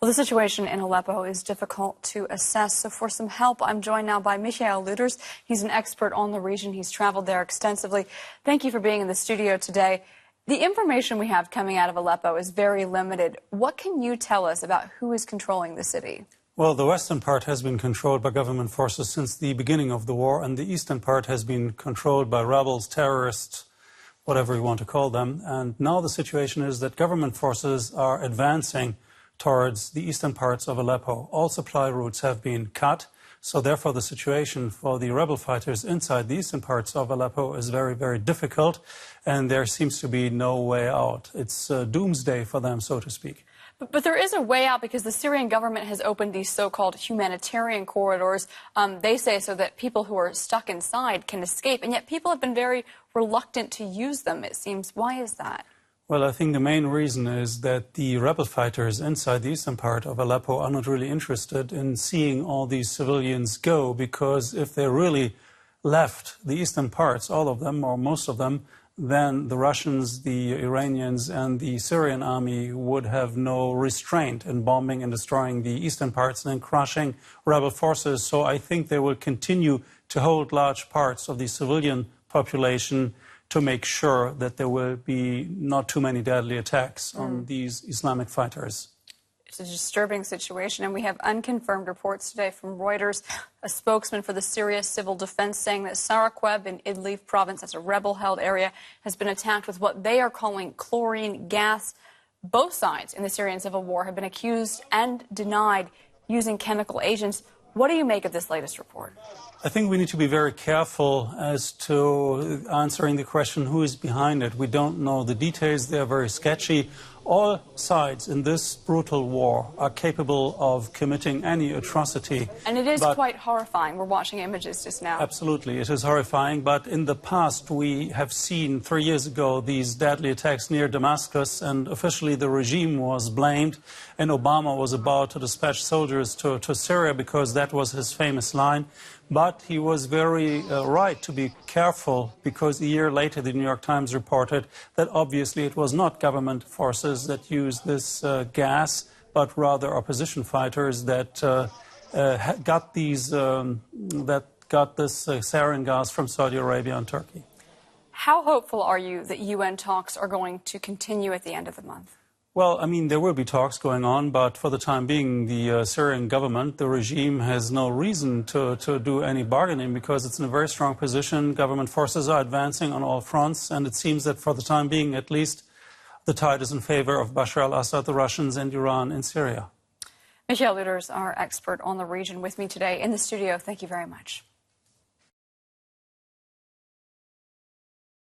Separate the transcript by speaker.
Speaker 1: Well, the situation in Aleppo is difficult to assess, so for some help, I'm joined now by Lüders. He's an expert on the region. He's traveled there extensively. Thank you for being in the studio today. The information we have coming out of Aleppo is very limited. What can you tell us about who is controlling the city?
Speaker 2: Well, the western part has been controlled by government forces since the beginning of the war, and the eastern part has been controlled by rebels, terrorists, whatever you want to call them. And now the situation is that government forces are advancing towards the eastern parts of Aleppo. All supply routes have been cut, so therefore the situation for the rebel fighters inside the eastern parts of Aleppo is very, very difficult, and there seems to be no way out. It's doomsday for them, so to speak.
Speaker 1: But there is a way out because the Syrian government has opened these so-called humanitarian corridors. They say so that people who are stuck inside can escape, and yet people have been very reluctant to use them, it seems. Why is that?
Speaker 2: Well, I think the main reason is that the rebel fighters inside the eastern part of Aleppo are not really interested in seeing all these civilians go, because if they really left the eastern parts, all of them or most of them, then the Russians, the Iranians and the Syrian army would have no restraint in bombing and destroying the eastern parts and then crushing rebel forces. So I think they will continue to hold large parts of the civilian population to make sure that there will be not too many deadly attacks on these Islamic fighters.
Speaker 1: It's a disturbing situation, and we have unconfirmed reports today from Reuters, a spokesman for the Syria Civil Defense saying that Sarakweb in Idlib province, that's a rebel-held area, has been attacked with what they are calling chlorine gas. Both sides in the Syrian civil war have been accused and denied using chemical agents. What do you make of this latest report?
Speaker 2: I think we need to be very careful as to answering the question who is behind it. We don't know the details. They are very sketchy. All sides in this brutal war are capable of committing any atrocity.
Speaker 1: And it is quite horrifying. We're watching images just now.
Speaker 2: Absolutely, it is horrifying. But in the past, we have seen 3 years ago these deadly attacks near Damascus, and officially the regime was blamed. And Obama was about to dispatch soldiers to Syria because that was his famous line. But he was very right to be careful, because a year later the New York Times reported that obviously it was not government forces that used this gas, but rather opposition fighters that got this sarin gas from Saudi Arabia and Turkey.
Speaker 1: How hopeful are you that UN talks are going to continue at the end of the month?
Speaker 2: Well, I mean, there will be talks going on, but for the time being, the Syrian government, the regime, has no reason to do any bargaining because it's in a very strong position. Government forces are advancing on all fronts, and it seems that for the time being, at least, the tide is in favor of Bashar al-Assad, the Russians, and Iran in Syria.
Speaker 1: Lüders, our expert on the region, with me today in the studio. Thank you very much.